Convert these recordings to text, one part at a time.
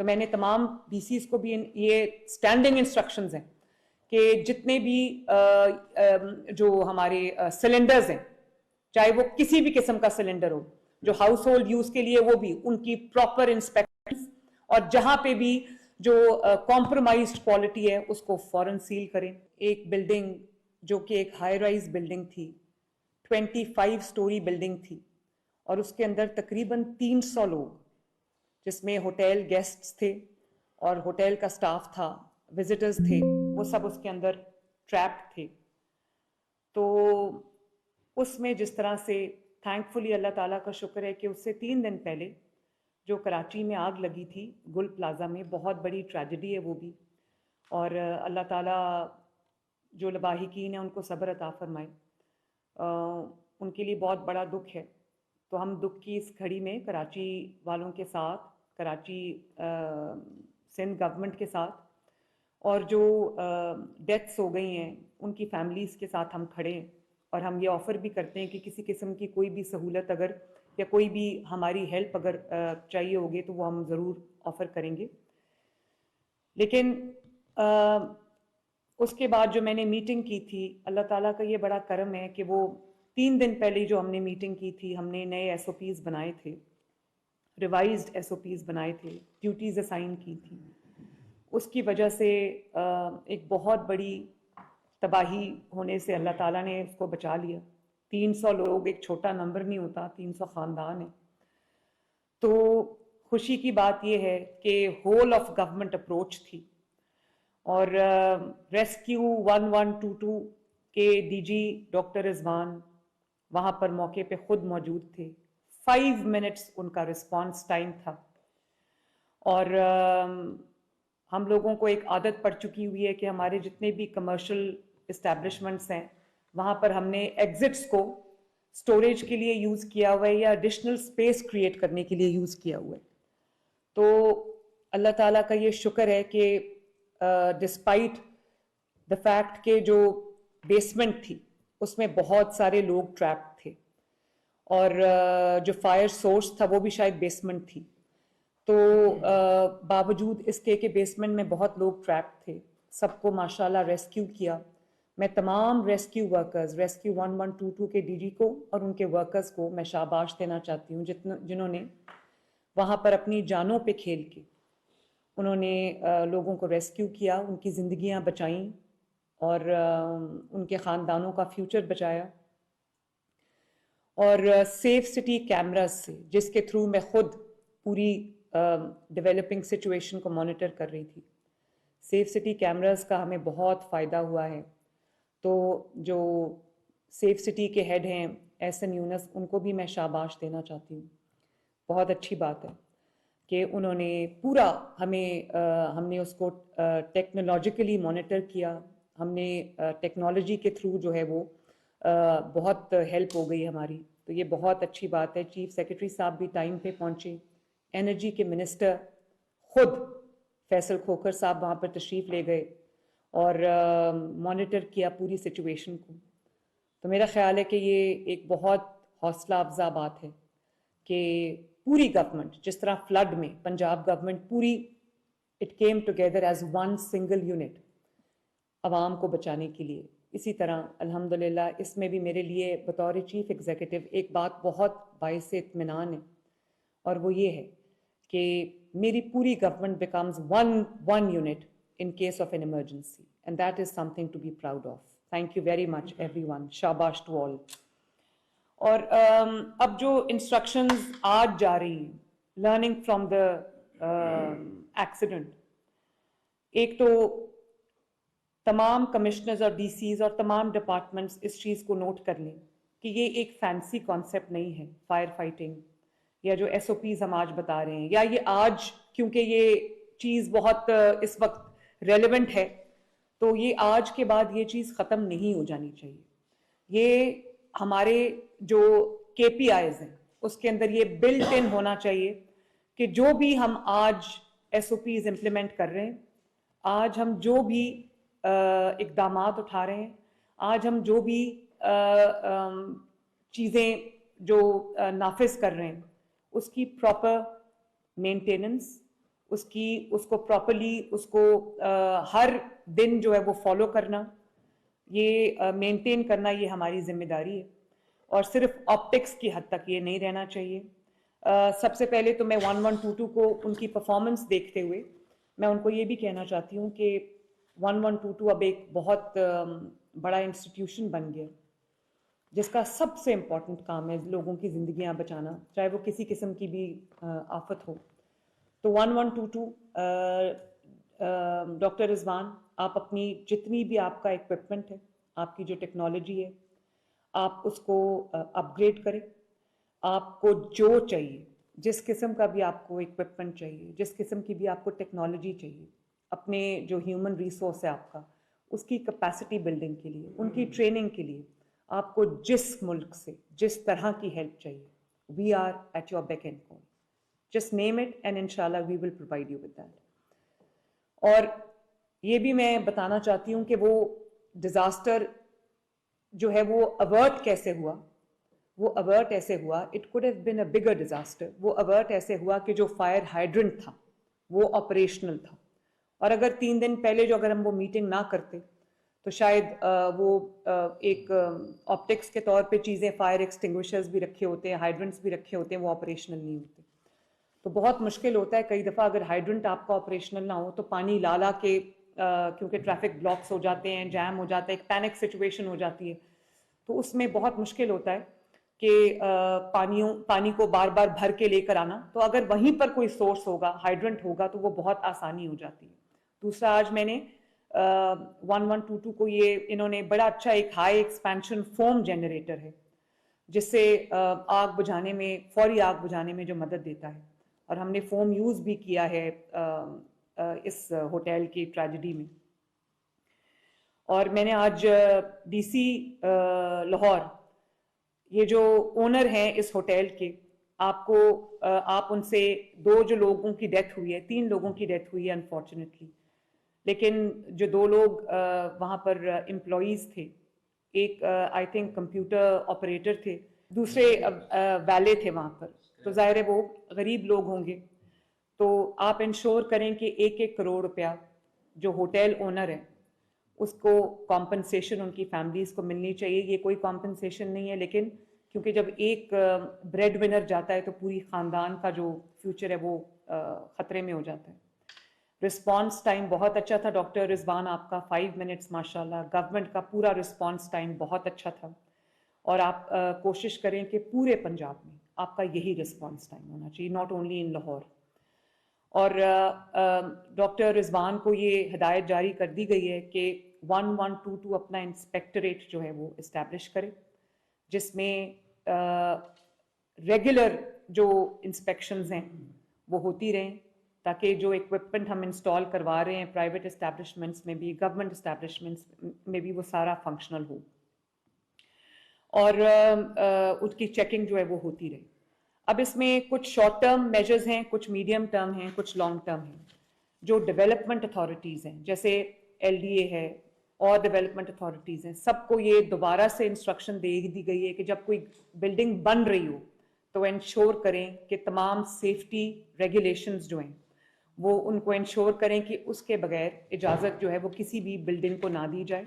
तो मैंने तमाम BCs को भी ये स्टैंडिंग इंस्ट्रक्शंस हैं कि जितने भी जो हमारे सिलेंडर्स हैं, चाहे वो किसी भी किस्म का सिलेंडर हो, जो हाउस होल्ड यूज के लिए, वो भी उनकी प्रॉपर इंस्पेक्शन, और जहां पे भी जो कॉम्प्रोमाइज्ड क्वालिटी है उसको फौरन सील करें। एक बिल्डिंग जो कि एक हाई राइज बिल्डिंग थी, 25 स्टोरी बिल्डिंग थी, और उसके अंदर तकरीबन 300 लोग, जिसमें होटल गेस्ट्स थे और होटल का स्टाफ था, विजिटर्स थे, वो सब उसके अंदर ट्रैप्ड थे। तो उसमें जिस तरह से थैंकफुली अल्लाह ताला का शुक्र है कि उससे 3 दिन पहले जो कराची में आग लगी थी गुल प्लाजा में, बहुत बड़ी ट्रेजेडी है वो भी, और अल्लाह ताला जो लवाहिकीन है उनको सब्र अता फरमाए, उनके लिए बहुत बड़ा दुख है। तो हम दुख की इस घड़ी में कराची वालों के साथ, कराची सिंध गवर्नमेंट के साथ, और जो डेथ्स हो गई हैं उनकी फैमिलीज़ के साथ हम खड़े हैं, और हम ये ऑफ़र भी करते हैं कि किसी किस्म की कोई भी सहूलत अगर या कोई भी हमारी हेल्प अगर चाहिए होगी तो वो हम ज़रूर ऑफ़र करेंगे। लेकिन उसके बाद जो मैंने मीटिंग की थी, अल्लाह ताला का ये बड़ा करम है कि वो 3 दिन पहले जो हमने मीटिंग की थी, हमने नए SOPs बनाए थे, रिवाइज्ड SOPs बनाए थे, ड्यूटीज़ असाइन की थी। उसकी वजह से एक बहुत बड़ी तबाही होने से अल्लाह ताला ने उसको बचा लिया। 300 लोग एक छोटा नंबर नहीं होता, 300 ख़ानदान है। तो खुशी की बात यह है कि होल ऑफ गवर्नमेंट अप्रोच थी, और रेस्क्यू 1122 के DG डॉक्टर रिजवान वहाँ पर मौके पे खुद मौजूद थे। 5 मिनट्स उनका रिस्पांस टाइम था, और हम लोगों को एक आदत पड़ चुकी हुई है कि हमारे जितने भी कमर्शियल इस्टेब्लिशमेंट्स हैं वहाँ पर हमने एग्जिट्स को स्टोरेज के लिए यूज़ किया हुआ है या एडिशनल स्पेस क्रिएट करने के लिए यूज़ किया हुआ है। तो अल्लाह ताला का ये शुक्र है कि डिस्पाइट द फैक्ट के जो बेसमेंट थी उसमें बहुत सारे लोग ट्रैप थे, और जो फायर सोर्स था वो भी शायद बेसमेंट थी, तो बावजूद इसके कि बेसमेंट में बहुत लोग ट्रैप थे, सबको माशाल्लाह रेस्क्यू किया। मैं तमाम रेस्क्यू वर्कर्स, रेस्क्यू 1122 के DG को और उनके वर्कर्स को मैं शाबाश देना चाहती हूँ, जिन्होंने वहाँ पर अपनी जानों पे खेल के उन्होंने लोगों को रेस्क्यू किया, उनकी ज़िंदगियाँ बचाईं, और उनके ख़ानदानों का फ्यूचर बचाया। और सेफ सिटी कैमरास से, जिसके थ्रू मैं खुद पूरी डेवलपिंग सिचुएशन को मॉनिटर कर रही थी, सेफ सिटी कैमरास का हमें बहुत फ़ायदा हुआ है। तो जो सेफ सिटी के हेड हैं एहसन यूनुस, उनको भी मैं शाबाश देना चाहती हूँ। बहुत अच्छी बात है कि उन्होंने पूरा हमने उसको टेक्नोलॉजिकली मॉनिटर किया। हमने टेक्नोलॉजी के थ्रू जो है वो बहुत हेल्प हो गई हमारी, तो ये बहुत अच्छी बात है। चीफ सेक्रेटरी साहब भी टाइम पे पहुँचे, एनर्जी के मिनिस्टर खुद फैसल खोखर साहब वहाँ पर तशरीफ़ ले गए और मॉनिटर किया पूरी सिचुएशन को। तो मेरा ख्याल है कि ये एक बहुत हौसला अफजा बात है कि पूरी गवर्नमेंट, जिस तरह फ्लड में पंजाब गवर्नमेंट पूरी it came together as one single unit आवाम को बचाने के लिए, इसी तरह अल्हम्दुलिल्लाह इसमें भी मेरे लिए बतौर चीफ एग्जीक्यूटिव एक बात बहुत बाइस इत्मीनान है, और वो ये है कि मेरी पूरी government becomes one unit in case of an emergency, and that is something to be proud of. Thank you very much everyone, शाबाश to all. और अब जो instructions आज जा रही हैं, learning from the accident, एक तो तमाम कमिश्नर्स और DCs और तमाम डिपार्टमेंट्स इस चीज़ को नोट कर लें कि ये एक फैंसी कॉन्सेप्ट नहीं है फायर फाइटिंग, या जो SOPs हम आज बता रहे हैं, या ये आज क्योंकि ये चीज़ बहुत इस वक्त रेलेवेंट है, तो ये आज के बाद ये चीज़ ख़त्म नहीं हो जानी चाहिए। ये हमारे जो KPIs हैं उसके अंदर ये बिल्ट इन होना चाहिए कि जो भी हम आज SOPs इम्प्लीमेंट कर रहे हैं, आज हम जो भी इक़दामात उठा रहे हैं, आज हम जो भी चीज़ें जो नाफिज कर रहे हैं, उसकी प्रॉपर मेंटेनेंस, उसको प्रॉपरली उसको हर दिन जो है वो फॉलो करना, ये मेंटेन करना, ये हमारी जिम्मेदारी है। और सिर्फ ऑप्टिक्स की हद तक ये नहीं रहना चाहिए। सबसे पहले तो मैं 1122 को उनकी परफॉर्मेंस देखते हुए मैं उनको ये भी कहना चाहती हूँ कि 1122 अब एक बहुत बड़ा इंस्टीट्यूशन बन गया जिसका सबसे इम्पॉर्टेंट काम है लोगों की ज़िंदगियाँ बचाना, चाहे वो किसी किस्म की भी आफत हो। तो 1122 डॉक्टर रिजवान, आप अपनी जितनी भी आपका इक्विपमेंट है, आपकी जो टेक्नोलॉजी है, आप उसको अपग्रेड करें। आपको जो चाहिए, जिस किस्म का भी आपको इक्विपमेंट चाहिए, जिस किस्म की भी आपको टेक्नोलॉजी चाहिए, अपने जो ह्यूमन रिसोर्स है आपका, उसकी कैपेसिटी बिल्डिंग के लिए, उनकी ट्रेनिंग के लिए आपको जिस मुल्क से जिस तरह की हेल्प चाहिए, we are at your beck and call. Just name it and इंशाल्लाह we will provide you with that. और ये भी मैं बताना चाहती हूँ कि वो डिज़ास्टर जो है वो अवर्ट कैसे हुआ। वो अवर्ट ऐसे हुआ, it could have been a bigger disaster. वो अवर्ट ऐसे हुआ कि जो फायर हाइड्रेंट था वो ऑपरेशनल था, और अगर 3 दिन पहले जो अगर हम वो मीटिंग ना करते तो शायद एक ऑप्टिक्स के तौर पे चीज़ें, फायर एक्सटिंग्विशर्स भी रखे होते हैं, हाइड्रेंट्स भी रखे होते हैं, वो ऑपरेशनल नहीं होते। तो बहुत मुश्किल होता है कई दफ़ा अगर हाइड्रेंट आपका ऑपरेशनल ना हो तो पानी ला ला के क्योंकि ट्रैफिक ब्लॉक्स हो जाते हैं, जैम हो जाता है, एक पैनिक सिचुएशन हो जाती है, तो उसमें बहुत मुश्किल होता है कि पानी को बार बार भर के लेकर आना। तो अगर वहीं पर कोई सोर्स होगा, हाइड्रेंट होगा, तो वो बहुत आसानी हो जाती है। दूसरा, आज मैंने 1122 को ये इन्होंने बड़ा अच्छा एक हाई एक्सपेंशन फोम जनरेटर है जिससे आग बुझाने में, फौरी आग बुझाने में जो मदद देता है, और हमने फोम यूज़ भी किया है इस होटल की ट्रेजेडी में। और मैंने आज डीसी लाहौर, ये जो ओनर हैं इस होटल के, आप उनसे, 2 जो लोगों की डेथ हुई है, 3 लोगों की डेथ हुई है अनफॉर्चुनेटली, लेकिन जो 2 लोग वहाँ पर एम्प्लॉयज़ थे, एक आई थिंक कंप्यूटर ऑपरेटर थे, दूसरे वैले थे वहाँ पर, तो ज़ाहिर है वो गरीब लोग होंगे। तो आप इंश्योर करें कि 1-1 करोड़ रुपया जो होटल ओनर है उसको कॉम्पनसेशन उनकी फैमिलीज़ को मिलनी चाहिए। ये कोई कॉम्पनसेशन नहीं है, लेकिन क्योंकि जब एक ब्रेड विनर जाता है तो पूरी ख़ानदान का जो फ्यूचर है वो ख़तरे में हो जाता है। रिस्पांस टाइम बहुत अच्छा था डॉक्टर रिजवान, आपका 5 मिनट्स माशाल्लाह। गवर्नमेंट का पूरा रिस्पांस टाइम बहुत अच्छा था, और आप कोशिश करें कि पूरे पंजाब में आपका यही रिस्पांस टाइम होना चाहिए, नॉट ओनली इन लाहौर। और डॉक्टर रिजवान को ये हिदायत जारी कर दी गई है कि 1122 अपना इंस्पेक्टरेट जो है वो इस्टेब्लिश करे, जिसमें रेगुलर जो इंस्पेक्शंस हैं वो होती रहें, ताकि जो इक्विपमेंट हम इंस्टॉल करवा रहे हैं प्राइवेट इस्टेब्लिशमेंट्स में भी, गवर्नमेंट इस्टेब्लिशमेंट्स में भी, वो सारा फंक्शनल हो, और उसकी चेकिंग जो है वो होती रहे। अब इसमें कुछ शॉर्ट टर्म मेजर्स हैं, कुछ मीडियम टर्म हैं, कुछ लॉन्ग टर्म हैं। जो डेवलपमेंट अथॉरिटीज़ हैं, जैसे LDA है और डेवलपमेंट अथॉरिटीज़ हैं, सबको ये दोबारा से इंस्ट्रक्शन दे दी गई है कि जब कोई बिल्डिंग बन रही हो तो इंश्योर करें कि तमाम सेफ्टी रेगुलेशंस जो हैं वो उनको इंश्योर करें कि उसके बगैर इजाज़त जो है वो किसी भी बिल्डिंग को ना दी जाए।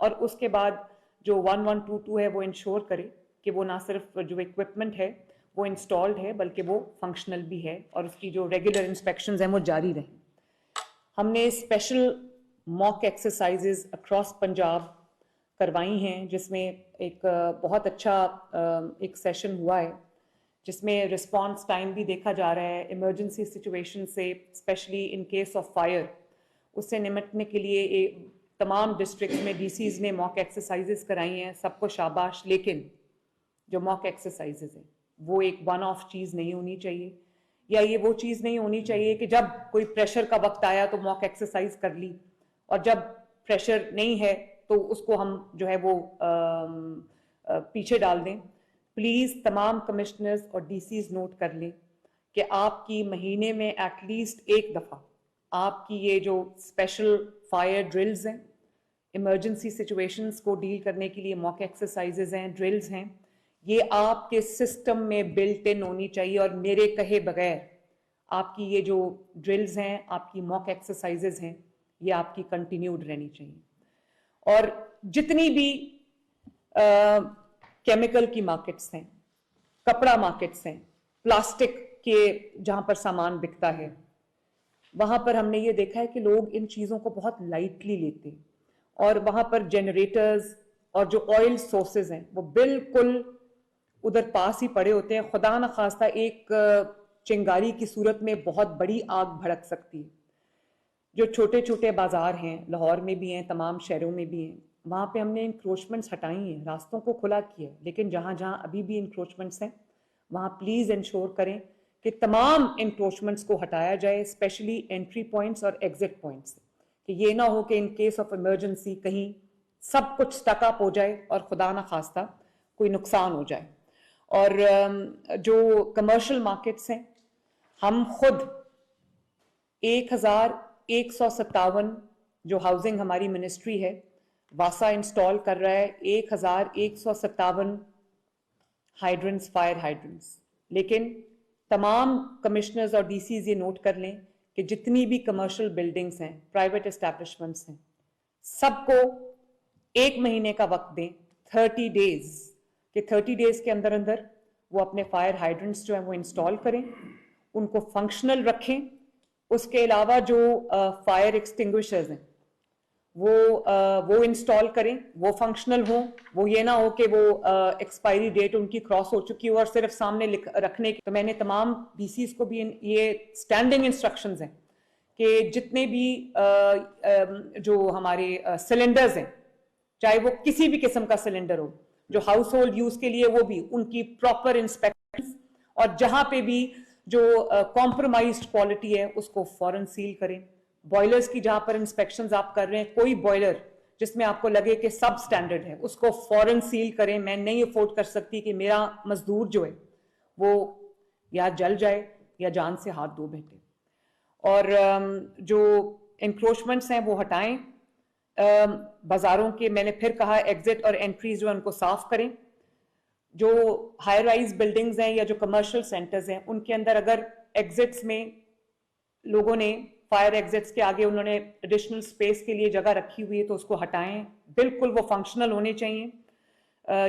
और उसके बाद जो 1122 है वो इंश्योर करे कि वो ना सिर्फ जो इक्विपमेंट है वो इंस्टॉल्ड है बल्कि वो फंक्शनल भी है, और उसकी जो रेगुलर इंस्पेक्शंस हैं वो जारी रहें। हमने special mock exercises across Punjab करवाई हैं, जिसमें एक बहुत अच्छा एक सेशन हुआ है जिसमें रिस्पांस टाइम भी देखा जा रहा है। इमरजेंसी सिचुएशन से, specially in case of fire, उससे निपटने के लिए तमाम डिस्ट्रिक्ट में DCs ने मॉक एक्सरसाइजेज कराई हैं। सबको शाबाश, लेकिन जो मॉक एक्सरसाइजेज हैं वो एक वन ऑफ चीज़ नहीं होनी चाहिए, या ये वो चीज़ नहीं होनी चाहिए कि जब कोई प्रेशर का वक्त आया तो मॉक एक्सरसाइज कर ली, और जब प्रेशर नहीं है तो उसको हम जो है वो पीछे डाल दें। प्लीज़ तमाम कमिश्नर्स और DCs नोट कर लें कि आपकी महीने में एटलीस्ट एक दफ़ा आपकी ये जो स्पेशल फायर ड्रिल्स हैं, इमरजेंसी सिचुएशंस को डील करने के लिए मॉक एक्सरसाइजेज हैं, ड्रिल्स हैं, ये आपके सिस्टम में बिल्ट इन होनी चाहिए, और मेरे कहे बगैर आपकी ये जो ड्रिल्स हैं, आपकी मॉक एक्सरसाइजेज हैं, ये आपकी कंटिन्यूड रहनी चाहिए। और जितनी भी केमिकल की मार्केट्स हैं, कपड़ा मार्केट्स हैं, प्लास्टिक के जहां पर सामान बिकता है, वहां पर हमने ये देखा है कि लोग इन चीजों को बहुत लाइटली लेते हैं, और वहां पर जनरेटर्स और जो ऑयल सोर्सेज हैं वो बिल्कुल उधर पास ही पड़े होते हैं। खुदा न खास्ता एक चिंगारी की सूरत में बहुत बड़ी आग भड़क सकती है। जो छोटे छोटे बाजार हैं, लाहौर में भी हैं, तमाम शहरों में भी हैं, वहाँ पे हमने इंक्रोचमेंट्स हटाई हैं, रास्तों को खुला किया है। लेकिन जहाँ जहाँ अभी भी इंक्रोचमेंट्स हैं, वहाँ प्लीज़ इंश्योर करें कि तमाम इंक्रोचमेंट्स को हटाया जाए, स्पेशली एंट्री पॉइंट्स और एग्जिट पॉइंट्स, कि ये ना हो कि इन केस ऑफ इमरजेंसी कहीं सब कुछ स्टक अप हो जाए और खुदा ना खास्ता कोई नुकसान हो जाए। और जो कमर्शियल मार्केट्स हैं, हम खुद 1157 जो हाउसिंग हमारी मिनिस्ट्री है, वासा इंस्टॉल कर रहा है 1157 हाइड्रेंट्स, फायर हाइड्रेंट्स। लेकिन तमाम कमिश्नर्स और डीसीज ये नोट कर लें कि जितनी भी कमर्शियल बिल्डिंग्स हैं, प्राइवेट एस्टैब्लिशमेंट्स हैं, सबको 1 महीने का वक्त दें, 30 डेज, कि 30 डेज के अंदर अंदर वो अपने फायर हाइड्रेंट्स जो हैं वो इंस्टॉल करें, उनको फंक्शनल रखें। उसके अलावा जो फायर एक्सटिंग्विशर्स हैं वो इंस्टॉल करें, वो फंक्शनल हो। वो ये ना हो कि वो एक्सपायरी डेट उनकी क्रॉस हो चुकी हो और सिर्फ सामने रखने की। तो मैंने तमाम डीसीज को भी ये स्टैंडिंग इंस्ट्रक्शंस हैं कि जितने भी जो हमारे सिलेंडर्स हैं, चाहे वो किसी भी किस्म का सिलेंडर हो, जो हाउस होल्ड यूज के लिए, वो भी उनकी प्रॉपर इंस्पेक्शन, और जहां पे भी जो कॉम्प्रोमाइज्ड क्वालिटी है उसको फौरन सील करें। बॉयलर्स की जहां पर इंस्पेक्शंस आप कर रहे हैं, कोई बॉयलर जिसमें आपको लगे कि सब स्टैंडर्ड है, उसको फौरन सील करें। मैं नहीं अफोर्ड कर सकती कि मेरा मजदूर जो है वो या जल जाए या जान से हाथ धो बैठे। और जो इंक्रोचमेंट्स हैं वो हटाएं। बाजारों के, मैंने फिर कहा, एग्जिट और एंट्रीज जो उनको साफ करें। जो हाई राइज बिल्डिंग्स हैं या जो कमर्शियल सेंटर्स हैं, उनके अंदर अगर एग्जिट्स में लोगों ने फायर एग्जिट्स के आगे उन्होंने एडिशनल स्पेस के लिए जगह रखी हुई है तो उसको हटाएं। बिल्कुल वो फंक्शनल होने चाहिए,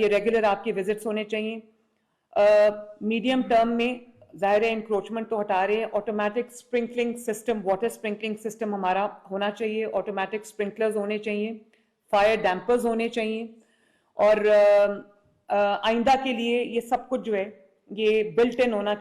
ये रेगुलर आपके विजिट्स होने चाहिए। मीडियम टर्म में ज़ाहिर है इंक्रोचमेंट तो हटा रहे हैं, automatic sprinkling system, water sprinkling system हमारा होना चाहिए, ऑटोमेटिक स्प्रिंकलर्स होने चाहिए, फायर डैम्पर्स होने चाहिए। और आइंदा के लिए ये सब कुछ जो है ये बिल्ट इन होना चाहिए।